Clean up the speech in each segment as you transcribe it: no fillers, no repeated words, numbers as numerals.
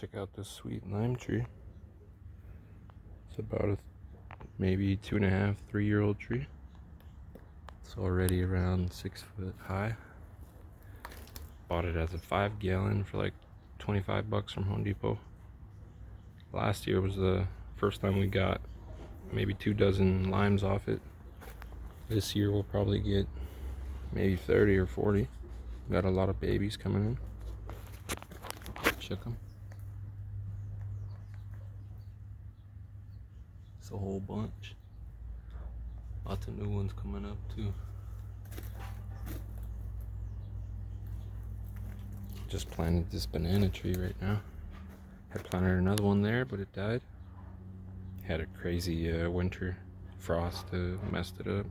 Check out this sweet lime tree. It's about a maybe 2.5, 3-year-old tree. It's already around 6 foot high. Bought it as a 5-gallon for like 25 bucks from Home Depot. Last year was the first time we got maybe 2 dozen limes off it. This year we'll probably get maybe 30 or 40. Got a lot of babies coming in. Check them. It's a whole bunch. Lots of new ones coming up too. Just planted this banana tree right now. I planted another one there, but it died. Had a crazy winter frost messed it up.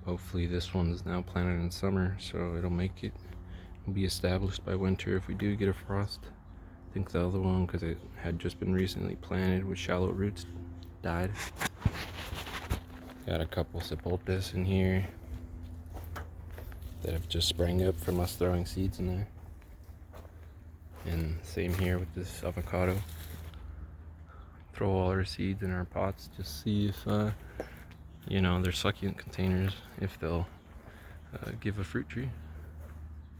Hopefully this one's now planted in summer, so it'll make it be established by winter if we do get a frost. I think the other one, because it had just been recently planted with shallow roots, died. Got a couple sapotas in here that have just sprang up from us throwing seeds in there. And same here with this avocado. Throw all our seeds in our pots, just see if they're succulent containers, if they'll give a fruit tree.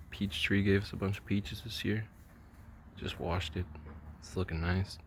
Peach tree gave us a bunch of peaches this year. Just washed it. It's looking nice.